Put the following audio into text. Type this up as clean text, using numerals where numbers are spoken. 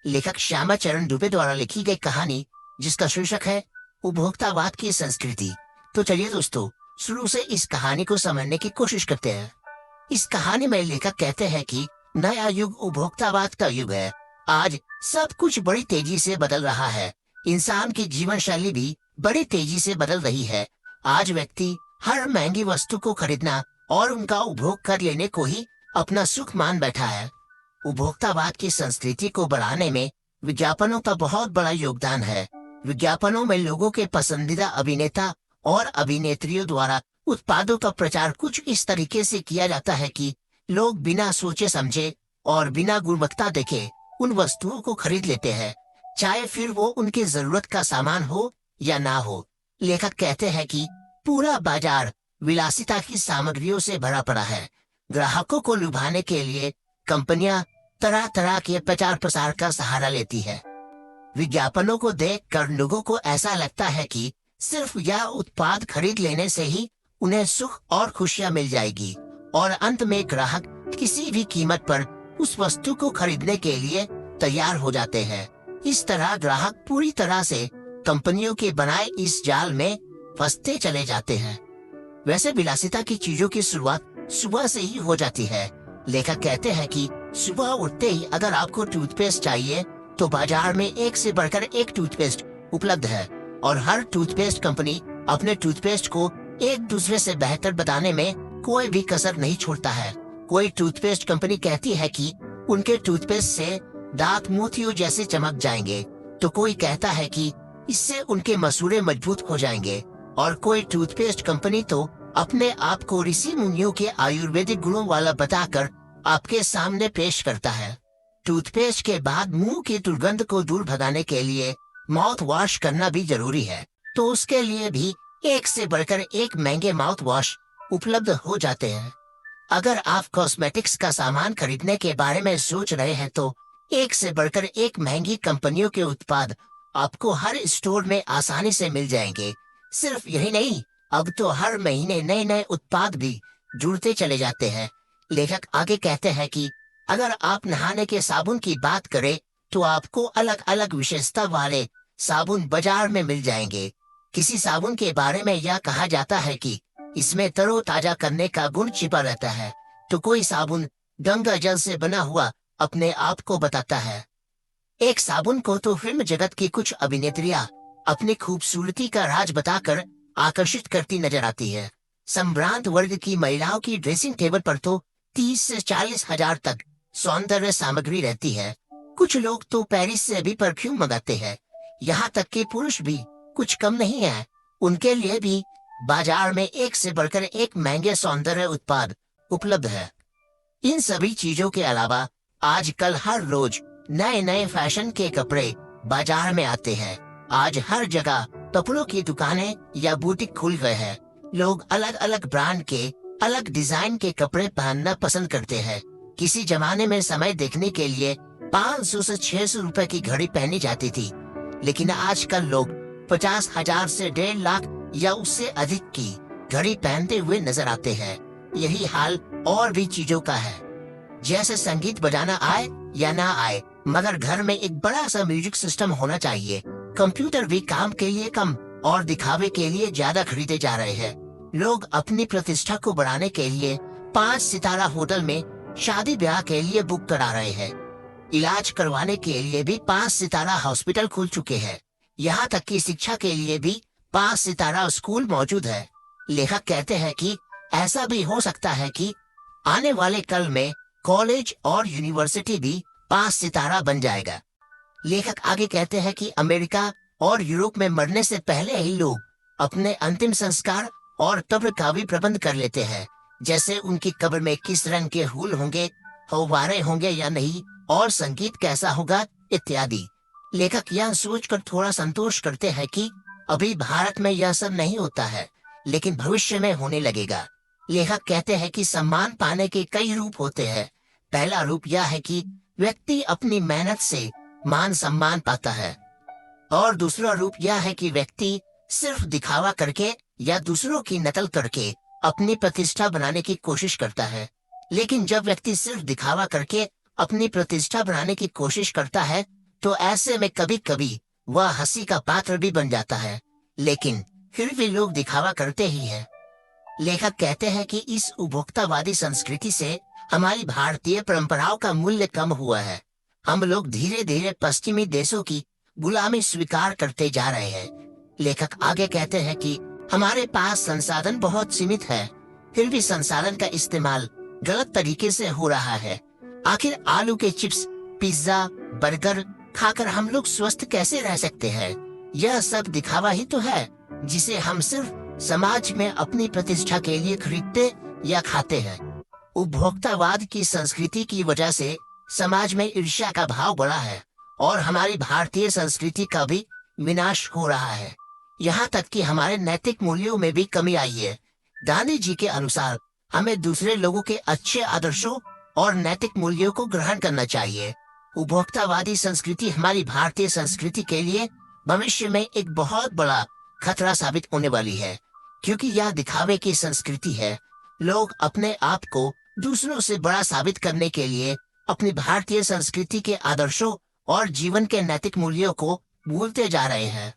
लेखक श्यामा चरण दुबे द्वारा लिखी गई कहानी, जिसका शीर्षक है उपभोक्तावाद की संस्कृति। तो चलिए दोस्तों, शुरू से इस कहानी को समझने की कोशिश करते हैं। इस कहानी में लेखक कहते हैं कि नया युग उपभोक्तावाद का युग है। आज सब कुछ बड़ी तेजी से बदल रहा है। इंसान की जीवन शैली भी बड़ी तेजी से बदल रही है। आज व्यक्ति हर महंगी वस्तु को खरीदना और उनका उपभोग कर लेने को ही अपना सुख मान बैठा है। उपभोक्तावाद की संस्कृति को बढ़ाने में विज्ञापनों का बहुत बड़ा योगदान है। विज्ञापनों में लोगों के पसंदीदा अभिनेता और अभिनेत्रियों द्वारा उत्पादों का प्रचार कुछ इस तरीके से किया जाता है कि लोग बिना सोचे समझे और बिना गुणवत्ता देखे उन वस्तुओं को खरीद लेते हैं, चाहे फिर वो उनकी जरूरत का सामान हो या ना हो। लेखक कहते हैं कि पूरा बाजार विलासिता की सामग्रियों से भरा पड़ा है। ग्राहकों को लुभाने के लिए कंपनियां तरह तरह के प्रचार प्रसार का सहारा लेती है। विज्ञापनों को देखकर लोगों को ऐसा लगता है कि सिर्फ यह उत्पाद खरीद लेने से ही उन्हें सुख और खुशियां मिल जाएगी, और अंत में ग्राहक किसी भी कीमत पर उस वस्तु को खरीदने के लिए तैयार हो जाते हैं। इस तरह ग्राहक पूरी तरह से कंपनियों के बनाए इस जाल में फंसते चले जाते हैं। वैसे विलासिता की चीजों की शुरुआत सुबह से ही हो जाती है। लेखक कहते हैं कि सुबह उठते ही अगर आपको टूथपेस्ट चाहिए तो बाजार में एक से बढ़कर एक टूथपेस्ट उपलब्ध है, और हर टूथपेस्ट कंपनी अपने टूथपेस्ट को एक दूसरे से बेहतर बताने में कोई भी कसर नहीं छोड़ता है। कोई टूथपेस्ट कंपनी कहती है कि उनके टूथपेस्ट से दांत मोतियों जैसे चमक जाएंगे, तो कोई कहता है कि इससे उनके मसूड़े मजबूत हो जाएंगे, और कोई टूथपेस्ट कंपनी तो अपने आप को ऋषि मुनियों के आयुर्वेदिक गुणों वाला बताकर आपके सामने पेश करता है। टूथपेस्ट के बाद मुंह की दुर्गंध को दूर भगाने के लिए माउथ वॉश करना भी जरूरी है, तो उसके लिए भी एक से बढ़कर एक महंगे माउथ वॉश उपलब्ध हो जाते हैं। अगर आप कॉस्मेटिक्स का सामान खरीदने के बारे में सोच रहे हैं तो एक से बढ़कर एक महंगी कंपनियों के उत्पाद आपको हर स्टोर में आसानी से मिल जाएंगे। सिर्फ यही नहीं, अब तो हर महीने नए नए उत्पाद भी जुड़ते चले जाते हैं। लेखक आगे कहते हैं कि अगर आप नहाने के साबुन की बात करें तो आपको अलग अलग विशेषता वाले साबुन बाजार में मिल जाएंगे। किसी साबुन के बारे में यह कहा जाता है कि इसमें तरोताजा करने का गुण छिपा रहता है, तो कोई साबुन गंगा जल से बना हुआ अपने आप को बताता है। एक साबुन को तो फिल्म जगत की कुछ अभिनेत्रियां अपनी खूबसूरती का राज बताकर आकर्षित करती नजर आती है। संभ्रांत वर्ग की महिलाओं की ड्रेसिंग टेबल पर तो 30 से 40 हजार तक सौंदर्य सामग्री रहती है। कुछ लोग तो पेरिस से भी परफ्यूम मंगाते हैं। यहाँ तक कि पुरुष भी कुछ कम नहीं है। उनके लिए भी बाजार में एक से बढ़कर एक महंगे सौंदर्य उत्पाद उपलब्ध है। इन सभी चीजों के अलावा आजकल हर रोज नए नए फैशन के कपड़े बाजार में आते हैं। आज हर जगह कपड़ों की दुकानें या बुटीक खुल गए हैं। लोग अलग अलग ब्रांड के अलग डिजाइन के कपड़े पहनना पसंद करते हैं। किसी जमाने में समय देखने के लिए 500 से 600 रुपए की घड़ी पहनी जाती थी, लेकिन आजकल लोग 50,000 से 1.5 लाख या उससे अधिक की घड़ी पहनते हुए नजर आते हैं। यही हाल और भी चीजों का है, जैसे संगीत बजाना आए या ना आए, मगर घर में एक बड़ा सा म्यूजिक सिस्टम होना चाहिए। कंप्यूटर भी काम के लिए कम और दिखावे के लिए ज्यादा खरीदे जा रहे हैं। लोग अपनी प्रतिष्ठा को बढ़ाने के लिए 5 सितारा होटल में शादी ब्याह के लिए बुक करा रहे हैं। इलाज करवाने के लिए भी 5 सितारा हॉस्पिटल खुल चुके हैं। यहाँ तक कि शिक्षा के लिए भी 5 सितारा स्कूल मौजूद है। लेखक कहते हैं कि ऐसा भी हो सकता है कि आने वाले कल में कॉलेज और यूनिवर्सिटी भी 5 सितारा बन जाएगा। लेखक आगे कहते हैं कि अमेरिका और यूरोप में मरने से पहले ही लोग अपने अंतिम संस्कार और कब्र का भी प्रबंध कर लेते हैं, जैसे उनकी कब्र में किस रंग के फूल होंगे, फव्वारे होंगे या नहीं, और संगीत कैसा होगा इत्यादि। लेखक यह सोचकर थोड़ा संतोष करते हैं कि अभी भारत में यह सब नहीं होता है, लेकिन भविष्य में होने लगेगा। लेखक कहते हैं कि सम्मान पाने के कई रूप होते हैं। पहला रूप यह है कि व्यक्ति अपनी मेहनत से मान सम्मान पाता है, और दूसरा रूप यह है कि व्यक्ति सिर्फ दिखावा करके या दूसरों की नकल करके अपनी प्रतिष्ठा बनाने की कोशिश करता है। लेकिन जब व्यक्ति सिर्फ दिखावा करके अपनी प्रतिष्ठा बनाने की कोशिश करता है तो ऐसे में कभी कभी वह हंसी का पात्र भी बन जाता है, लेकिन फिर भी लोग दिखावा करते ही हैं। लेखक कहते हैं कि इस उपभोक्तावादी संस्कृति से हमारी भारतीय परंपराओं का मूल्य कम हुआ है। हम लोग धीरे धीरे पश्चिमी देशों की गुलामी स्वीकार करते जा रहे हैं। लेखक आगे कहते हैं कि हमारे पास संसाधन बहुत सीमित है, फिर भी संसाधन का इस्तेमाल गलत तरीके से हो रहा है। आखिर आलू के चिप्स, पिज्जा, बर्गर खाकर हम लोग स्वस्थ कैसे रह सकते हैं? यह सब दिखावा ही तो है, जिसे हम सिर्फ समाज में अपनी प्रतिष्ठा के लिए खरीदते या खाते हैं। उपभोक्तावाद की संस्कृति की वजह से समाज में ईर्ष्या का भाव बढ़ा है और हमारी भारतीय संस्कृति का भी विनाश हो रहा है। यहाँ तक कि हमारे नैतिक मूल्यों में भी कमी आई है। गांधी जी के अनुसार हमें दूसरे लोगों के अच्छे आदर्शों और नैतिक मूल्यों को ग्रहण करना चाहिए। उपभोक्तावादी संस्कृति हमारी भारतीय संस्कृति के लिए भविष्य में एक बहुत बड़ा खतरा साबित होने वाली है, क्योंकि यह दिखावे की संस्कृति है। लोग अपने आप को दूसरों से बड़ा साबित करने के लिए अपनी भारतीय संस्कृति के आदर्शों और जीवन के नैतिक मूल्यों को भूलते जा रहे हैं।